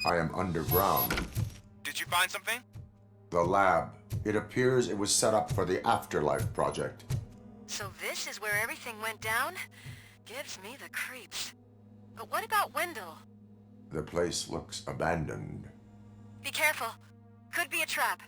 I am underground. Did you find something? The lab. It appears it was set up for the Afterlife project. So this is where everything went down? Gives me the creeps. But what about Wendell? The place looks abandoned. Be careful. Could be a trap.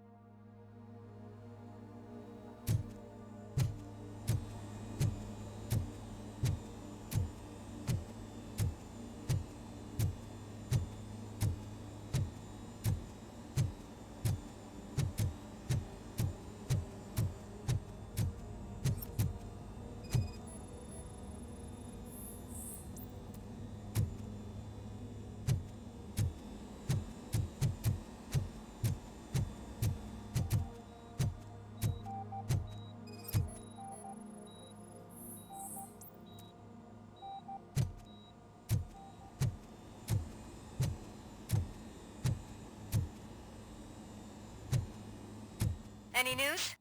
Any news?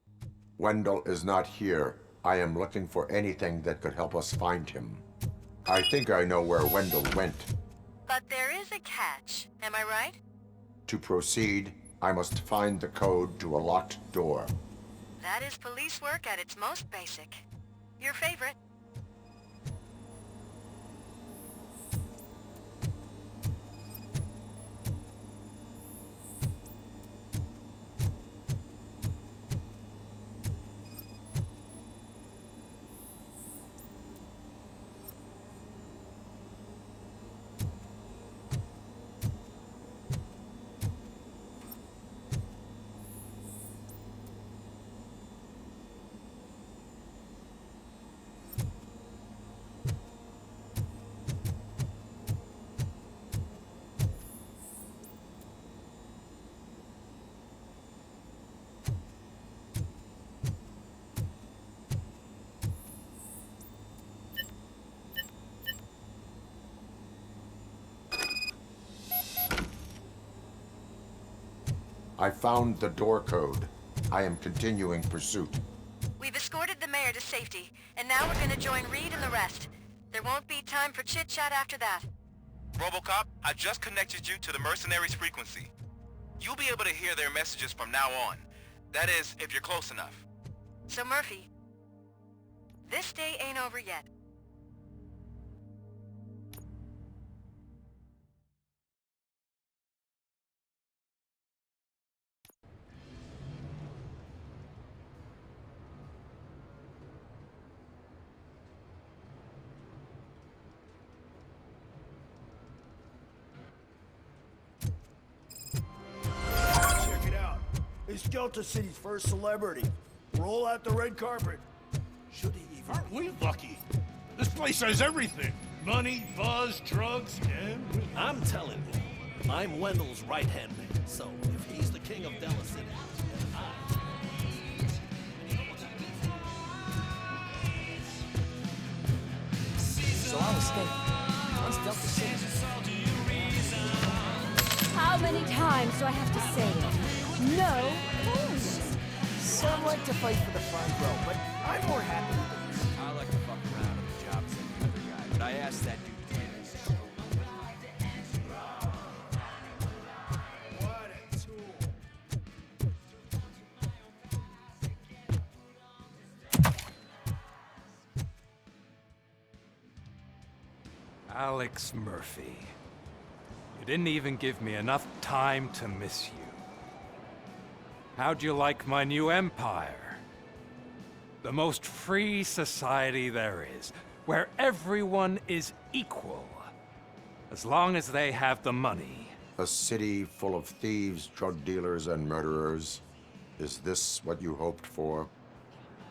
Wendell is not here. I am looking for anything that could help us find him. I think I know where Wendell went. But there is a catch. Am I right? To proceed, I must find the code to a locked door. That is police work at its most basic. Your favorite. I found the door code. I am continuing pursuit. We've escorted the mayor to safety, and now we're gonna join Reed and the rest. There won't be time for chit-chat after that. Robocop, I just connected you to the mercenaries' frequency. You'll be able to hear their messages from now on. That is, if you're close enough. So Murphy, this day ain't over yet. Check it out. It's Delta City's first celebrity. Roll out the red carpet. Should he even... Aren't we lucky? This place has everything. Money, buzz, drugs, and... I'm telling you, I'm Wendell's right-hand man, so if he's the king of Delta City, then I... So I was thinking, what's Delta City? How many times do I have to say it? No coolness. Some like to fight for the front row, but I'm more happy with this. I like to fuck around on the job site with the other guy, but I asked that dude to do this. What a tool. Alex Murphy. You didn't even give me enough time to miss you. How'd you like my new empire? The most free society there is, where everyone is equal, as long as they have the money. A city full of thieves, drug dealers, and murderers. Is this what you hoped for?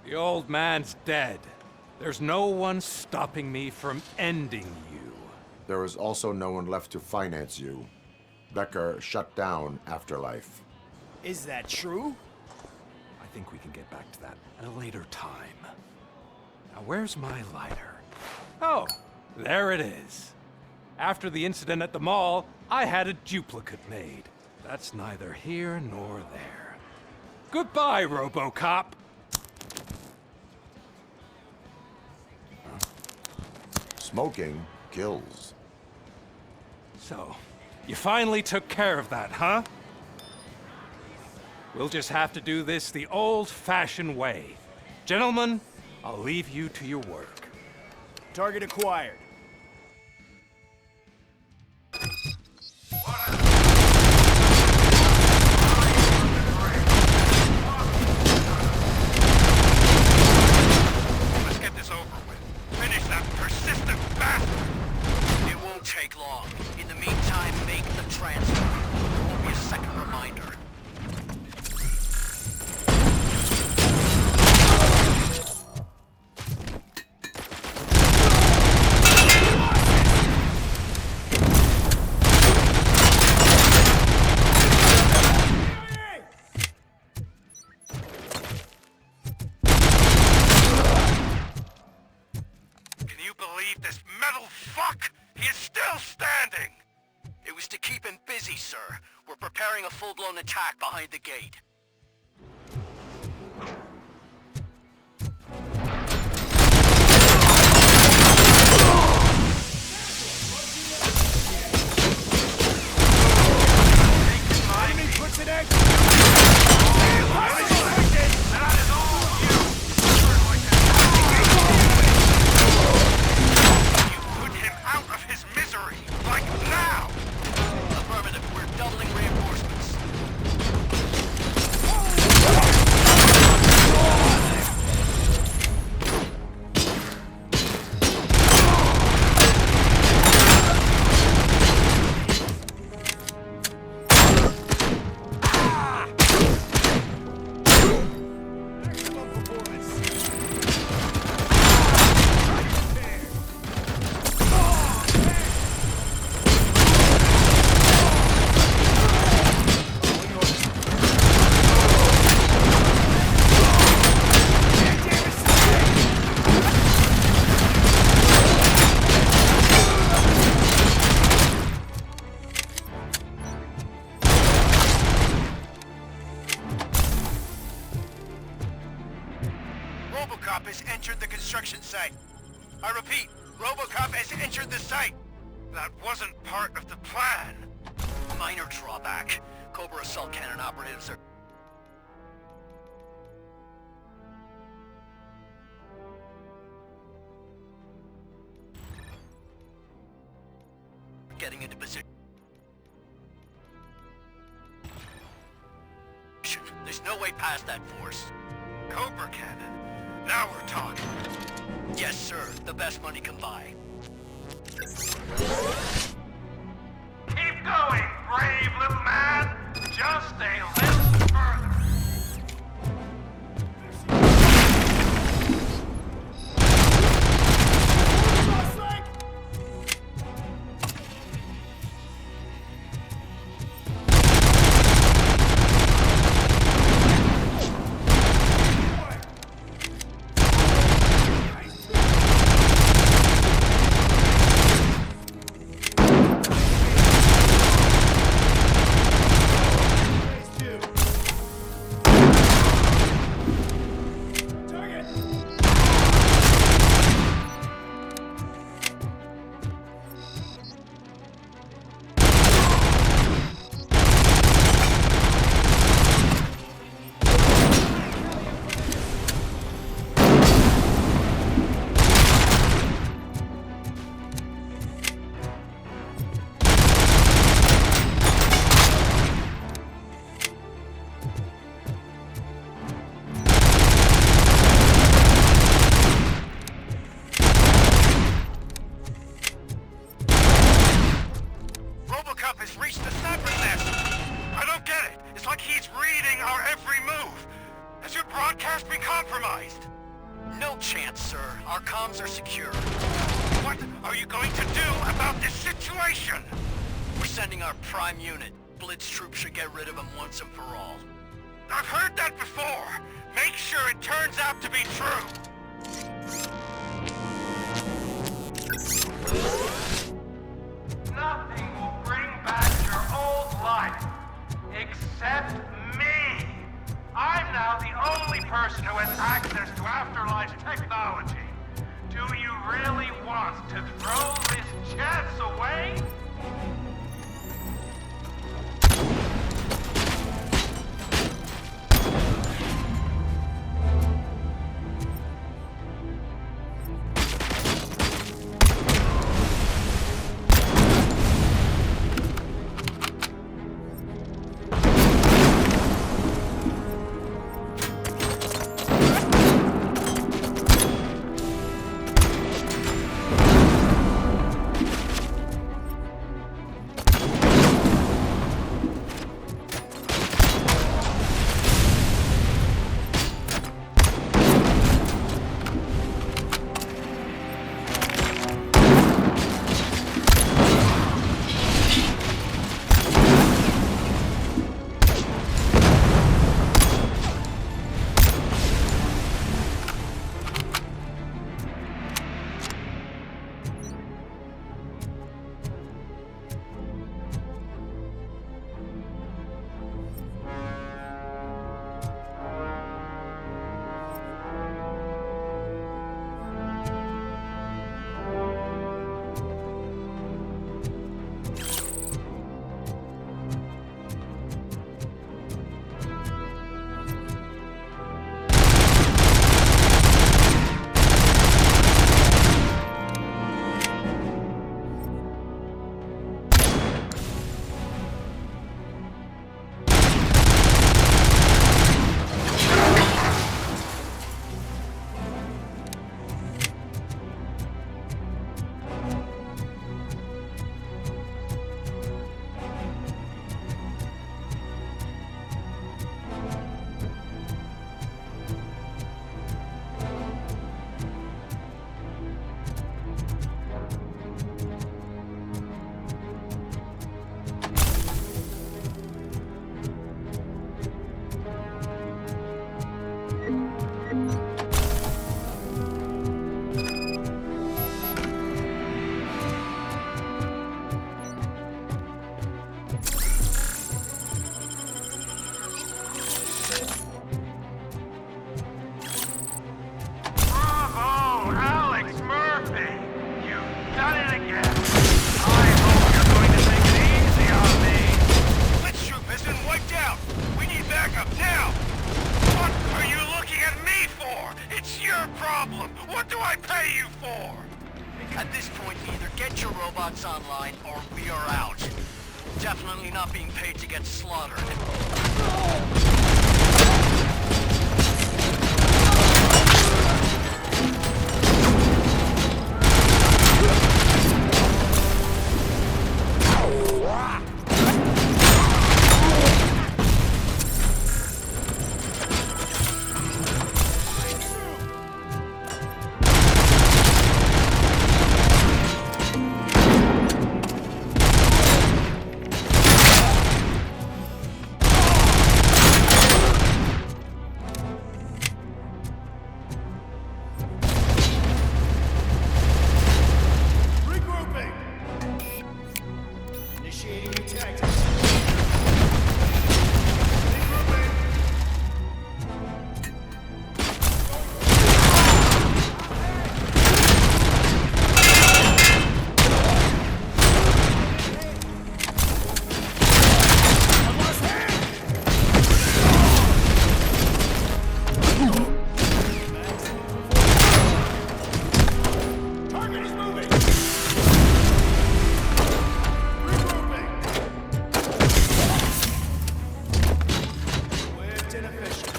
The old man's dead. There's no one stopping me from ending you. There is also no one left to finance you. Becker shut down Afterlife. Is that true? I think we can get back to that at a later time. Now, where's my lighter? Oh, there it is. After the incident at the mall, I had a duplicate made. That's neither here nor there. Goodbye, Robocop! Smoking kills. So, You finally took care of that, huh? We'll just have to do this the old-fashioned way. Gentlemen, I'll leave you to your work. Target acquired. Let's get this over with. Finish that persistent bastard! It won't take long. In the meantime, make the transfer. There won't be a second reminder. Can you believe this metal fuck? He is still standing! It was to keep him busy, sir. We're preparing a full-blown attack behind the gate. Enemy puts an egg. Put him out of his misery! Like now! Affirmative. We're doubling reinforcements. Maximum performance. Robocop has entered the construction site. I repeat, Robocop has entered the site. That wasn't part of the plan. Minor drawback. Cobra assault cannon operatives are getting into position. There's no way past that force. Cobra cannon. Now we're talking. Yes, sir. The best money can buy. Keep going, brave little man. Just a little further. broadcast be compromised? No chance, sir. Our comms are secure. What are you going to do about this situation? We're sending our prime unit. Blitz troops should get rid of him once and for all. I've heard that before. Make sure it turns out to be true. Nothing will bring back your old life, except me. I'm now the only person who has access to Afterlife technology. Do you really want to throw this chance away? currently not being paid to get slaughtered. Regrouping! Initiating new tactics. Regrouping! Target is moving! Regrouping! Swift and efficient.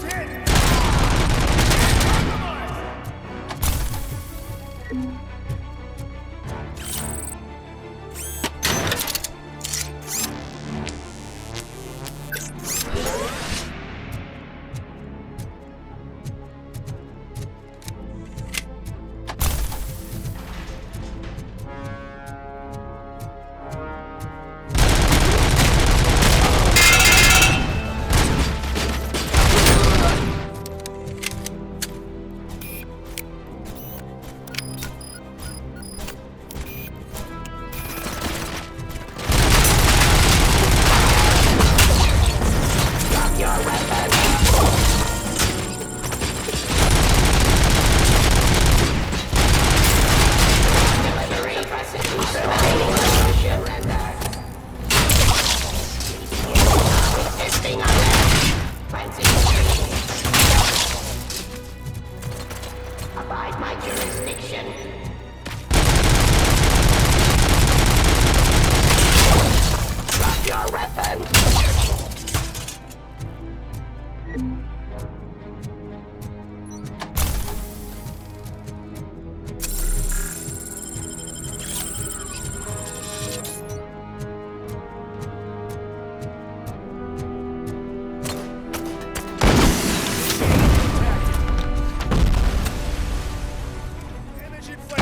Hit! Abide my jurisdiction. Drop your weapon. Damage inflicted.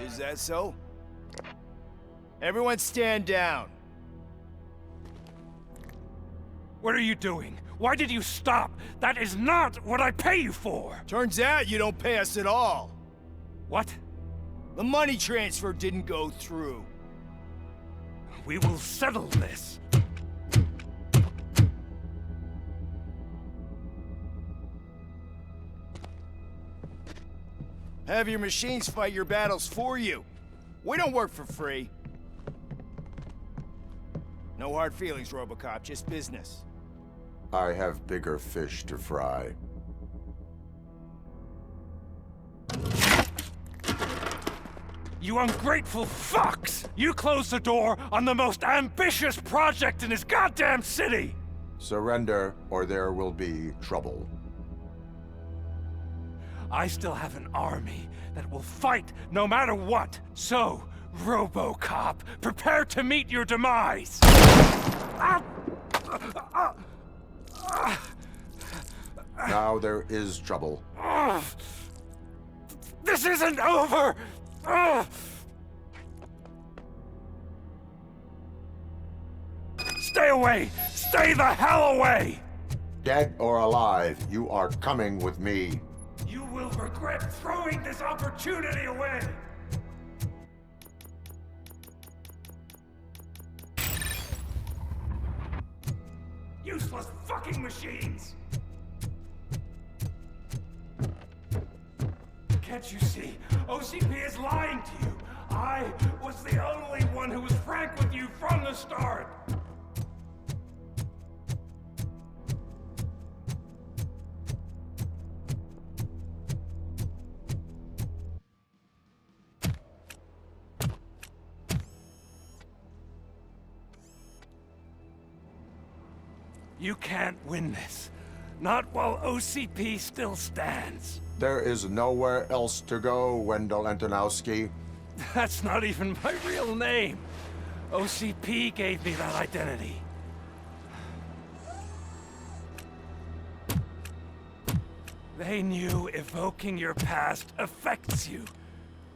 Is that so? Everyone stand down. What are you doing? Why did you stop? That is not what I pay you for! Turns out you don't pay us at all. What? The money transfer didn't go through. We will settle this. Have your machines fight your battles for you. We don't work for free. No hard feelings, Robocop, just business. I have bigger fish to fry. You ungrateful fucks! You closed the door on the most ambitious project in this goddamn city! Surrender, or there will be trouble. I still have an army that will fight no matter what. So, Robocop, prepare to meet your demise! Now there is trouble. This isn't over! Stay away! Stay the hell away! Dead or alive, you are coming with me. You will regret throwing this opportunity away! Useless fucking machines! Can't you see? OCP is lying to you! I was the only one who was frank with you from the start! You can't win this. Not while OCP still stands. There is nowhere else to go, Wendell Antonowski. That's not even my real name. OCP gave me that identity. They knew evoking your past affects you.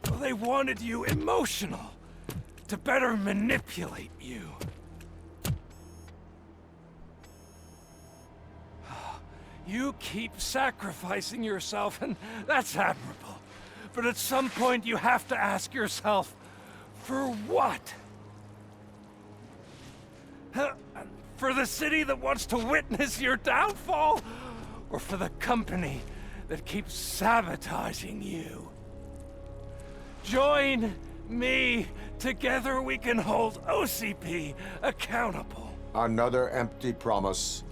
Well, they wanted you emotional, to better manipulate you. You keep sacrificing yourself, and that's admirable. But at some point, you have to ask yourself, for what? For the city that wants to witness your downfall? Or for the company that keeps sabotaging you? Join me. Together we can hold OCP accountable. Another empty promise.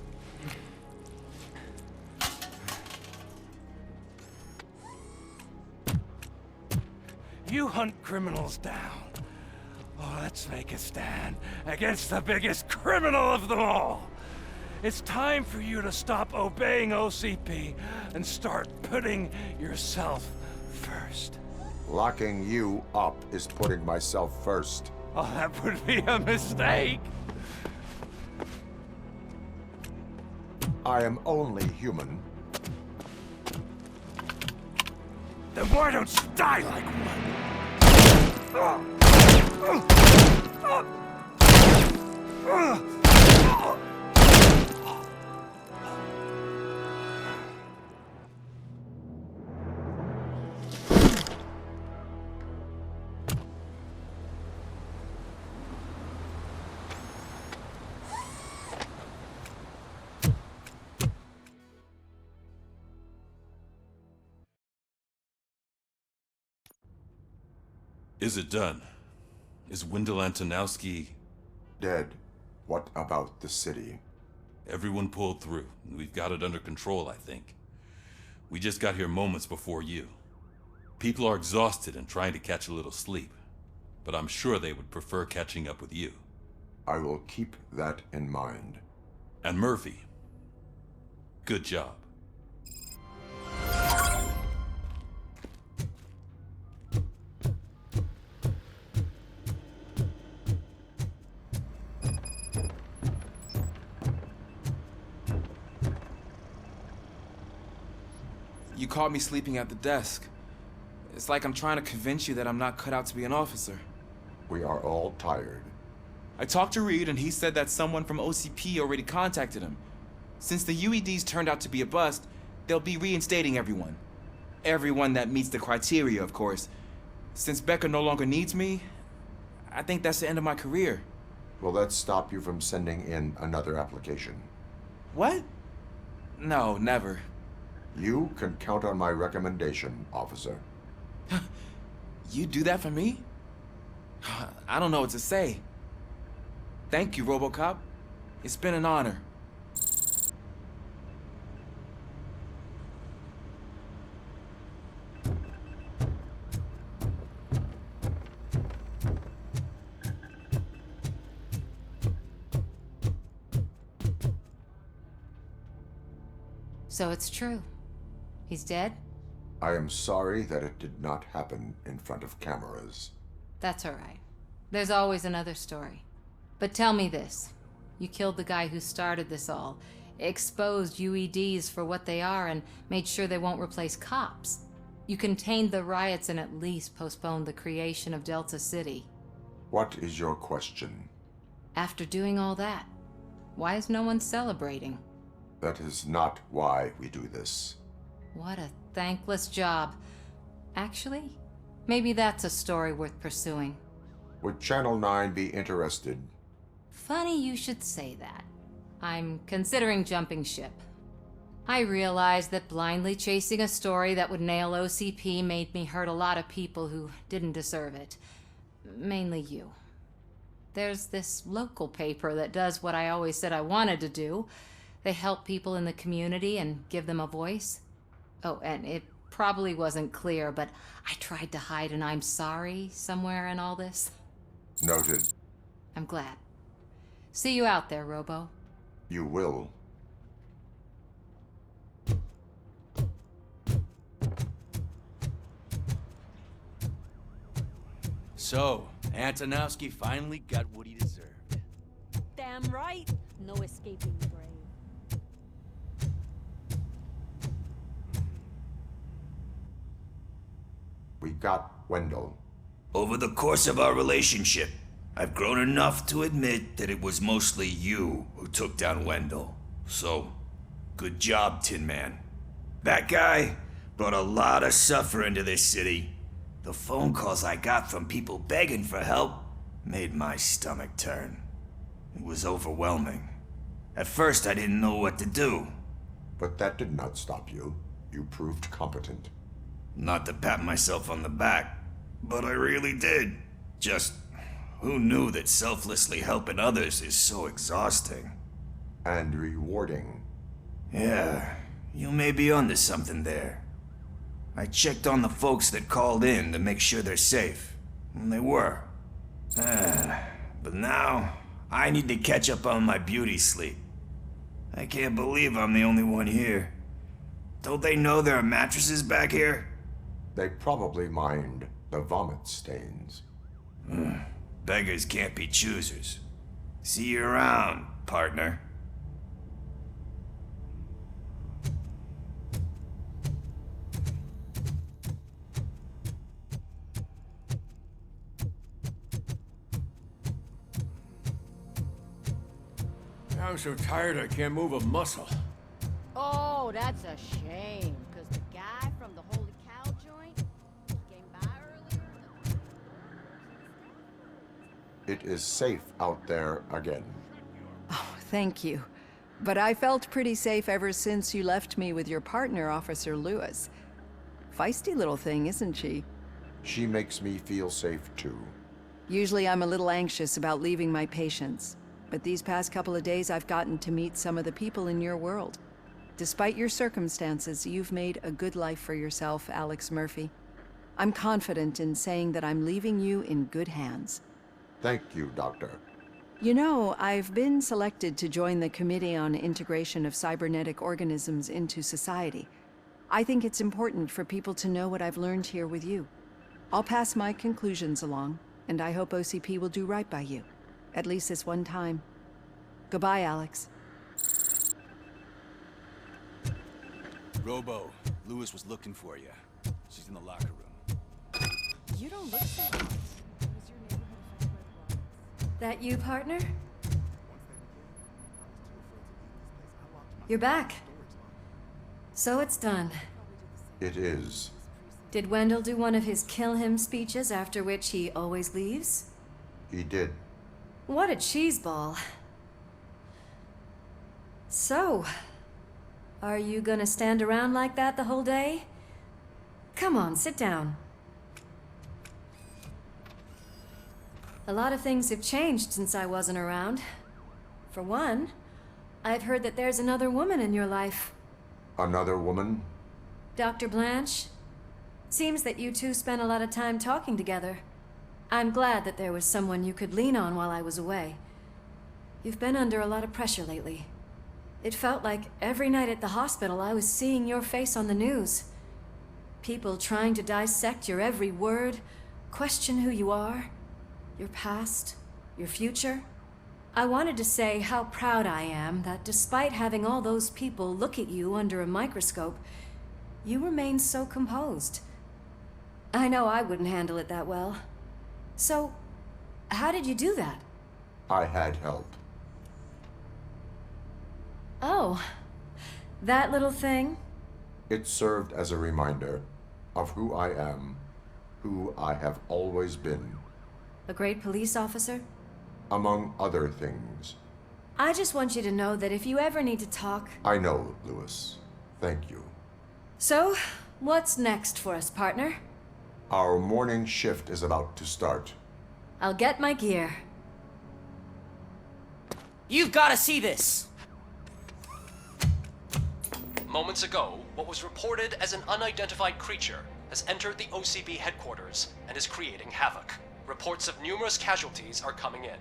You hunt criminals down. Oh, let's make a stand against the biggest criminal of them all. It's time for you to stop obeying OCP and start putting yourself first. Locking you up is putting myself first. Oh, that would be a mistake. I am only human. Then why don't you die like one? Is it done? Is Wendell Antonowski... Dead. What about the city? Everyone pulled through. We've got it under control, I think. We just got here moments before you. People are exhausted and trying to catch a little sleep. But I'm sure they would prefer catching up with you. I will keep that in mind. And Murphy, good job. You caught me sleeping at the desk. It's like I'm trying to convince you that I'm not cut out to be an officer. We are all tired. I talked to Reed and he said that someone from OCP already contacted him. Since the UEDs turned out to be a bust, they'll be reinstating everyone. Everyone that meets the criteria, of course. Since Becca no longer needs me, I think that's the end of my career. Will that stop you from sending in another application? What? No, never. You can count on my recommendation, officer. You do that for me? I don't know what to say. Thank you, Robocop. It's been an honor. So it's true. He's dead? I am sorry that it did not happen in front of cameras. That's all right. There's always another story. But tell me this. You killed the guy who started this all, exposed UEDs for what they are, and made sure they won't replace cops. You contained the riots and at least postponed the creation of Delta City. What is your question? After doing all that, why is no one celebrating? That is not why we do this. What a thankless job. Actually, maybe that's a story worth pursuing. Would Channel 9 be interested? Funny you should say that. I'm considering jumping ship. I realized that blindly chasing a story that would nail OCP made me hurt a lot of people who didn't deserve it. Mainly you. There's this local paper that does what I always said I wanted to do. They help people in the community and give them a voice. Oh, and it probably wasn't clear, but I tried to hide an I'm sorry somewhere in all this. Noted. I'm glad. See you out there, Robo. You will. So, Antonowski finally got what he deserved. Damn right. No escaping the grave. We got Wendell. Over the course of our relationship, I've grown enough to admit that it was mostly you who took down Wendell. So, good job, Tin Man. That guy brought a lot of suffering to this city. The phone calls I got from people begging for help made my stomach turn. It was overwhelming. At first, I didn't know what to do. But that did not stop you. You proved competent. Not to pat myself on the back, but I really did. Just, who knew that selflessly helping others is so exhausting? And rewarding. Yeah, you may be onto something there. I checked on the folks that called in to make sure they're safe, and they were. But now, I need to catch up on my beauty sleep. I can't believe I'm the only one here. Don't they know there are mattresses back here? They probably mind the vomit stains. Beggars can't be choosers. See you around, partner. I'm so tired I can't move a muscle. Oh, that's a shame, because the guy from the Holy Cow joint came by earlier. It is safe out there again. Oh, thank you. But I felt pretty safe ever since you left me with your partner, Officer Lewis. Feisty little thing, isn't she? She makes me feel safe too. Usually I'm a little anxious about leaving my patients, but these past couple of days I've gotten to meet some of the people in your world. Despite your circumstances, you've made a good life for yourself, Alex Murphy. I'm confident in saying that I'm leaving you in good hands. Thank you, Doctor. You know, I've been selected to join the Committee on Integration of Cybernetic Organisms into Society. I think it's important for people to know what I've learned here with you. I'll pass my conclusions along, and I hope OCP will do right by you. At least this one time. Goodbye, Alex. Robo, Lewis was looking for you. She's in the locker room. You don't look so hot. Was your neighborhood affected by the riots? That you, partner? You're back. So it's done. It is. Did Wendell do one of his kill him speeches after which he always leaves? He did. What a cheeseball. So, are you gonna stand around like that the whole day? Come on, sit down. A lot of things have changed since I wasn't around. For one, I've heard that there's another woman in your life. Another woman? Dr. Blanche? Seems that you two spent a lot of time talking together. I'm glad that there was someone you could lean on while I was away. You've been under a lot of pressure lately. It felt like every night at the hospital I was seeing your face on the news. People trying to dissect your every word, question who you are, your past, your future. I wanted to say how proud I am that despite having all those people look at you under a microscope, you remain so composed. I know I wouldn't handle it that well. So, how did you do that? I had help. Oh, that little thing? It served as a reminder of who I am, who I have always been. A great police officer? Among other things. I just want you to know that if you ever need to talk... I know, Lewis. Thank you. So, what's next for us, partner? Our morning shift is about to start. I'll get my gear. You've got to see this! Moments ago, what was reported as an unidentified creature has entered the OCB headquarters and is creating havoc. Reports of numerous casualties are coming in.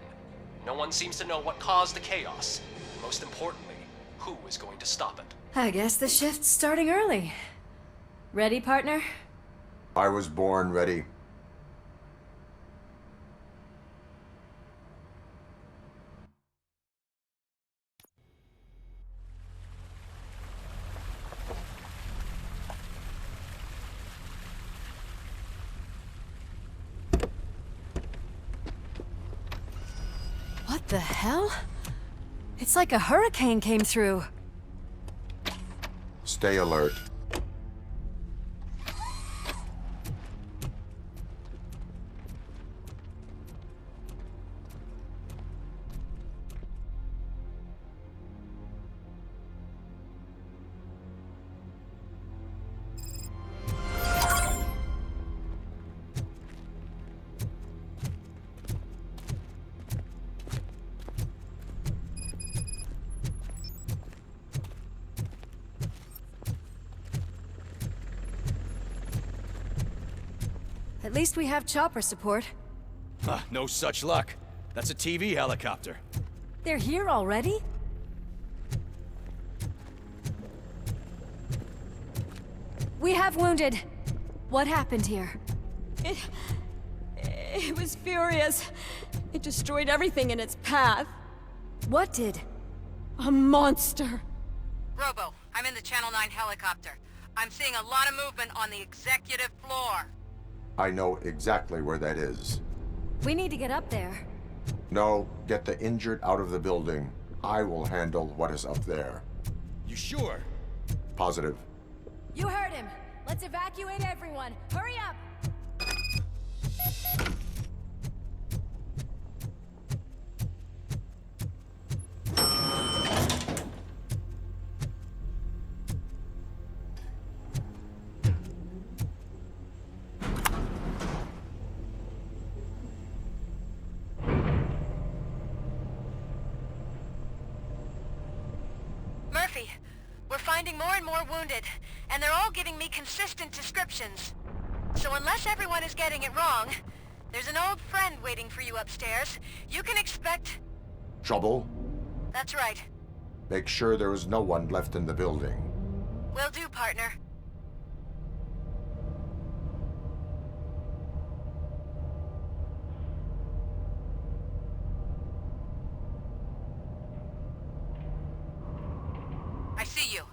No one seems to know what caused the chaos, and most importantly, who is going to stop it. I guess the shift's starting early. Ready, partner? I was born ready. What the hell? It's like a hurricane came through. Stay alert. At least we have chopper support. No such luck. That's a TV helicopter. They're here already? We have wounded. What happened here? It was furious. It destroyed everything in its path. What did? A monster. Robo, I'm in the Channel 9 helicopter. I'm seeing a lot of movement on the executive floor. I know exactly where that is. We need to get up there. No, get the injured out of the building. I will handle what is up there. You sure? Positive. You heard him. Let's evacuate everyone. Hurry up! Murphy, we're finding more and more wounded, and they're all giving me consistent descriptions. So unless everyone is getting it wrong, there's an old friend waiting for you upstairs. You can expect... Trouble? That's right. Make sure there is no one left in the building. Will do, partner. I see you.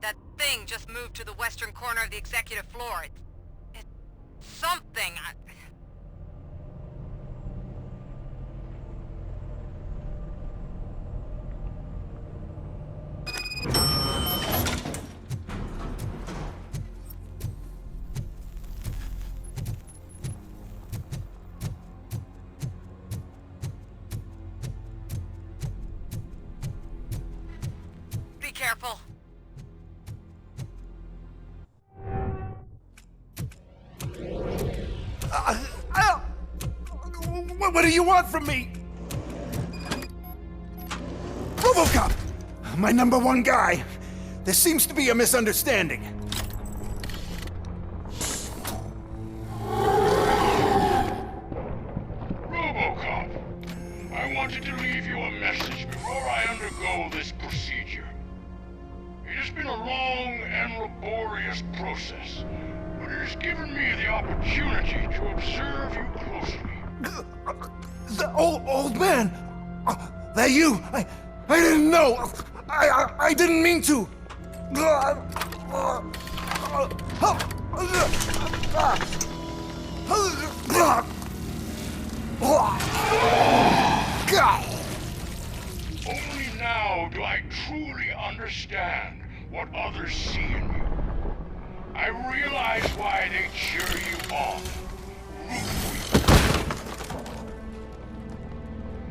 That thing just moved to the western corner of the executive floor. It's something. careful. What do you want from me? Robocop! My #1 guy. There seems to be a misunderstanding. Robocop, I wanted to leave you a message before I undergo this procedure. It has been a long and laborious process, but it has given me the opportunity to observe you closely. The old man! That you? I didn't know! I didn't mean to! Only now do I truly understand what others see in you. I realize why they cheer you on, root for you.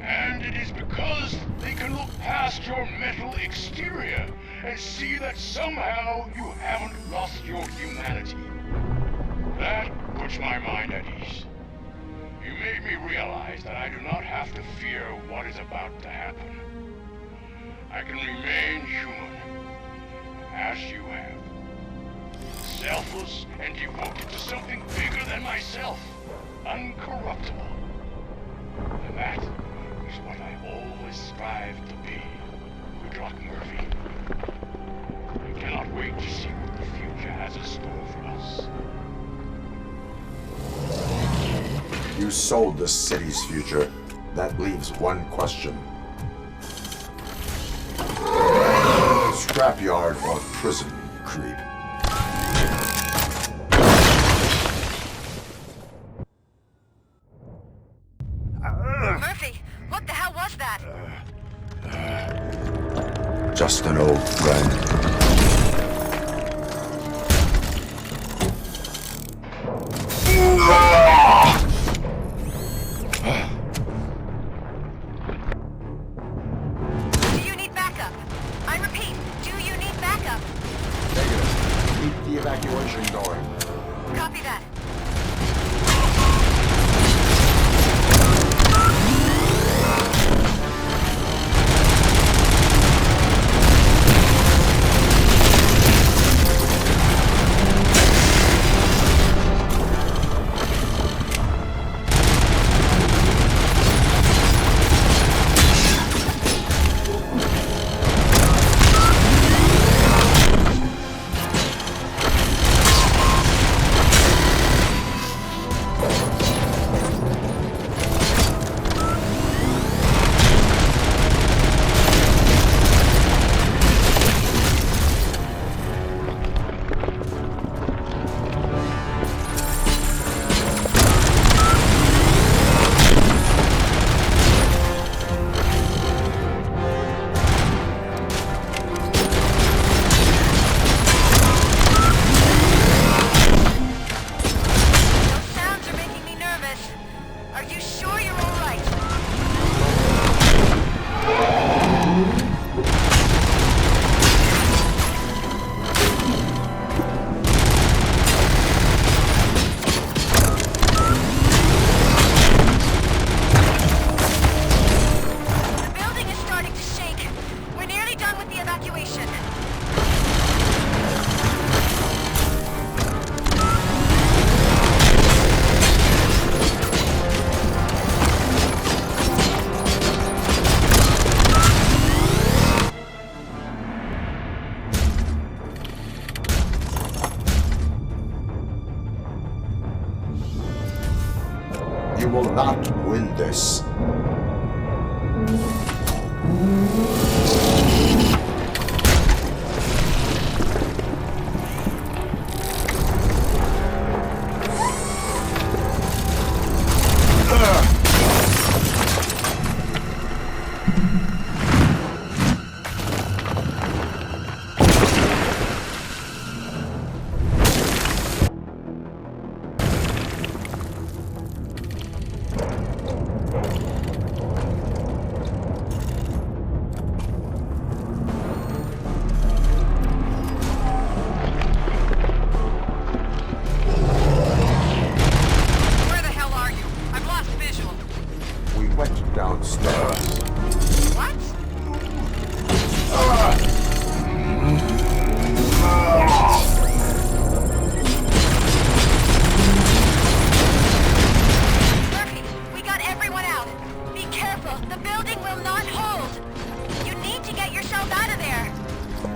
And it is because they can look past your metal exterior and see that somehow you haven't lost your humanity. That puts my mind at ease. You made me realize that I do not have to fear what is about to happen. I can remain human, as you have. Selfless and devoted to something bigger than myself. Uncorruptible. And that is what I always strive to be. Good luck, Murphy. I cannot wait to see what the future has in store for us. You sold the city's future. That leaves one question. Scrapyard or prison, creep? Murphy, what the hell was that? Just an old friend. Do you need backup? I repeat, do you need backup? Negative. Keep the evacuation going. Copy that. You will not win this.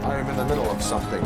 I am in the middle of something.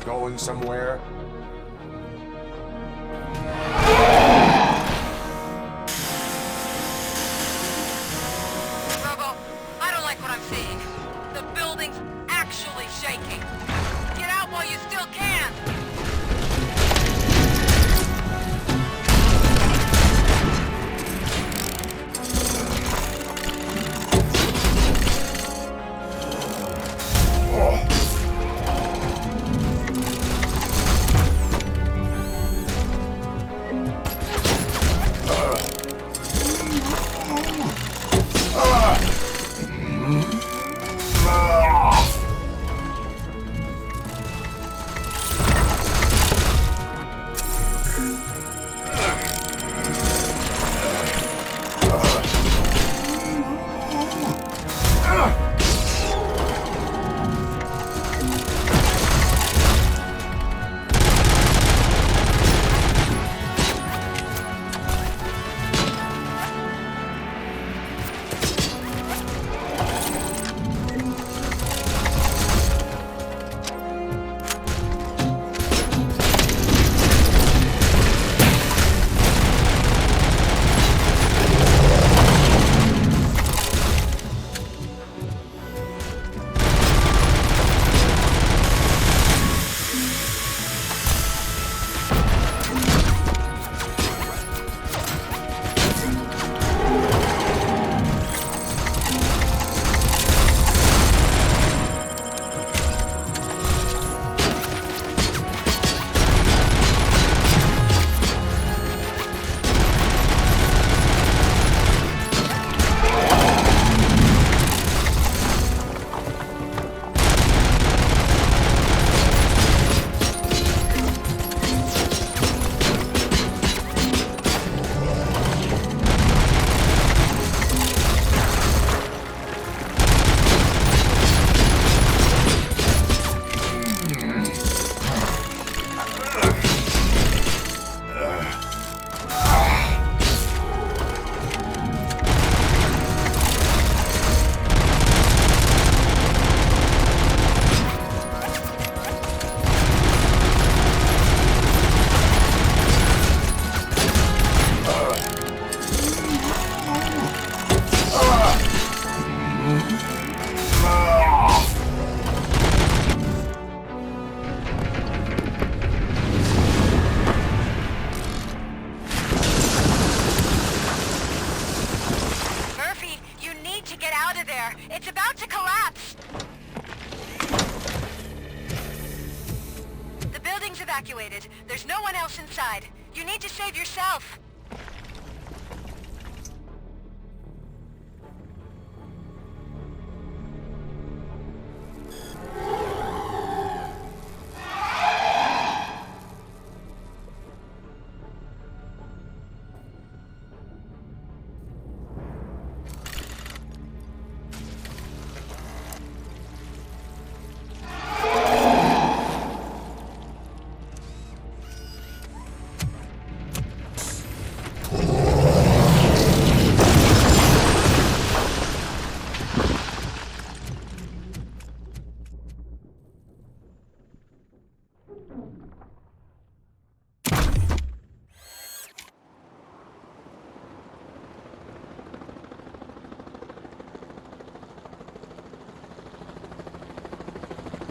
Going somewhere? Robo, I don't like what I'm seeing. The building's actually shaking. Get out while you still can! evacuated. There's no one else inside. You need to save yourself.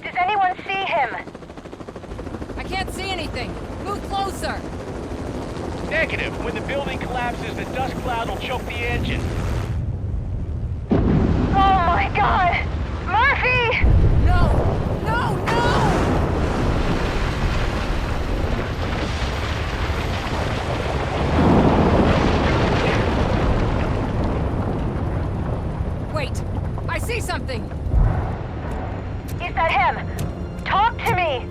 Does anyone see him? I can't see anything. Move closer. Negative. When the building collapses, the dust cloud will choke the engine. Oh my god! Murphy! No! No! No! Wait! I see something! Is that him? Talk to me!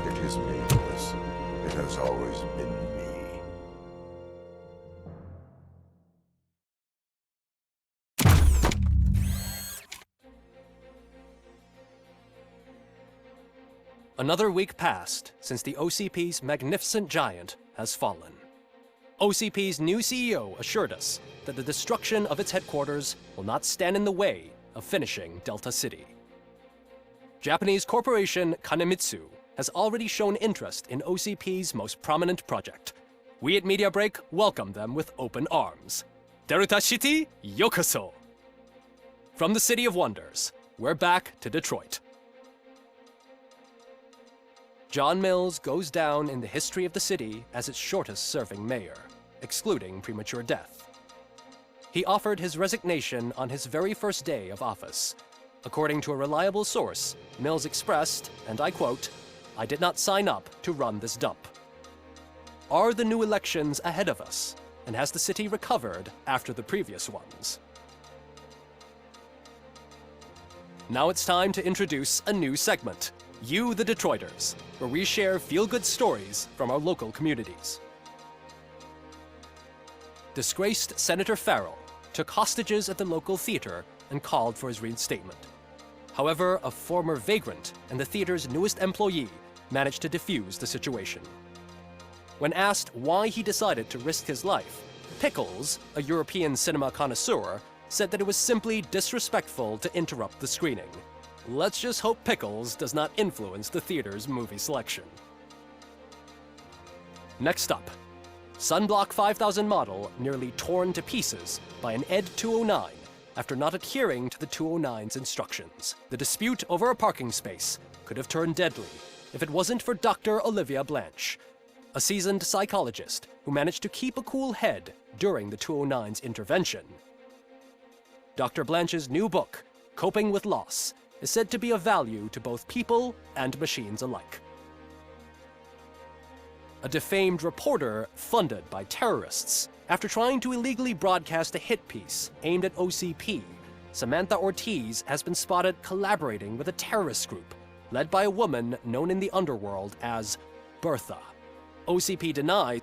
It is me, Liz. It has always been me. Another week passed since the OCP's magnificent giant has fallen. OCP's new CEO assured us that the destruction of its headquarters will not stand in the way of finishing Delta City. Japanese corporation Kanemitsu has already shown interest in OCP's most prominent project. We at Media Break welcome them with open arms. Delta City, yokoso! From the City of Wonders, we're back to Detroit. John Mills goes down in the history of the city as its shortest-serving mayor, excluding premature death. He offered his resignation on his very first day of office. According to a reliable source, Mills expressed, and I quote, "I did not sign up to run this dump." Are the new elections ahead of us, and has the city recovered after the previous ones? Now it's time to introduce a new segment, You the Detroiters, where we share feel-good stories from our local communities. Disgraced Senator Farrell took hostages at the local theater and called for his reinstatement. However, a former vagrant and the theater's newest employee managed to defuse the situation. When asked why he decided to risk his life, Pickles, a European cinema connoisseur, said that it was simply disrespectful to interrupt the screening. Let's just hope Pickles does not influence the theater's movie selection. Next up, Sunblock 5000 model nearly torn to pieces by an ED 209 after not adhering to the 209's instructions. The dispute over a parking space could have turned deadly if it wasn't for Dr. Olivia Blanche, a seasoned psychologist who managed to keep a cool head during the 209's intervention. Dr. Blanche's new book, Coping with Loss, is said to be of value to both people and machines alike. A defamed reporter funded by terrorists. After trying to illegally broadcast a hit piece aimed at OCP, Samantha Ortiz has been spotted collaborating with a terrorist group led by a woman known in the underworld as Bertha. OCP denied.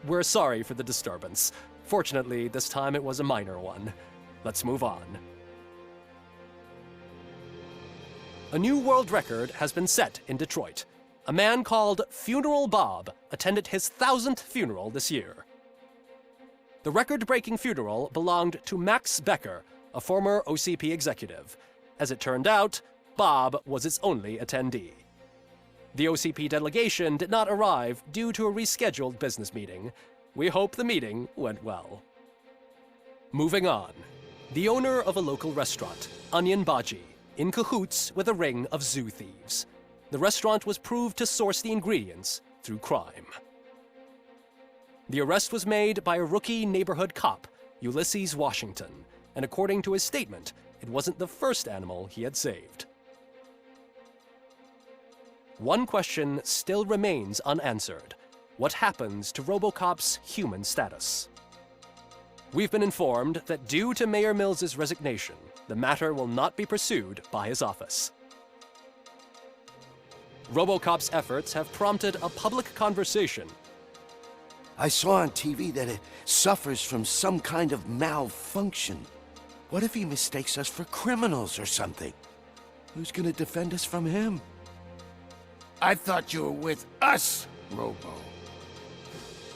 We're sorry for the disturbance. Fortunately, this time it was a minor one. Let's move on. A new world record has been set in Detroit. A man called Funeral Bob attended his 1000th funeral this year. The record-breaking funeral belonged to Max Becker, a former OCP executive. As it turned out, Bob was its only attendee. The OCP delegation did not arrive due to a rescheduled business meeting. We hope the meeting went well. Moving on. The owner of a local restaurant, Onion Baji, in cahoots with a ring of zoo thieves. The restaurant was proved to source the ingredients through crime. The arrest was made by a rookie neighborhood cop, Ulysses Washington, and according to his statement, it wasn't the first animal he had saved. One question still remains unanswered. What happens to Robocop's human status? We've been informed that due to Mayor Mills's resignation, the matter will not be pursued by his office. Robocop's efforts have prompted a public conversation. I saw on TV that it suffers from some kind of malfunction. What if he mistakes us for criminals or something? Who's gonna defend us from him? I thought you were with us, Robo.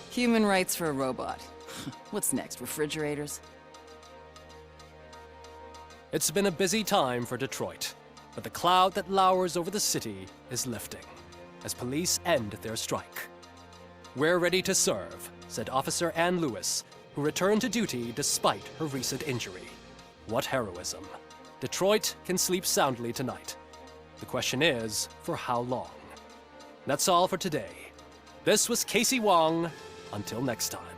Human rights for a robot. What's next, refrigerators? It's been a busy time for Detroit, but the cloud that lowers over the city is lifting as police end their strike. "We're ready to serve," said Officer Ann Lewis, who returned to duty despite her recent injury. What heroism. Detroit can sleep soundly tonight. The question is, for how long? That's all for today. This was Casey Wong. Until next time.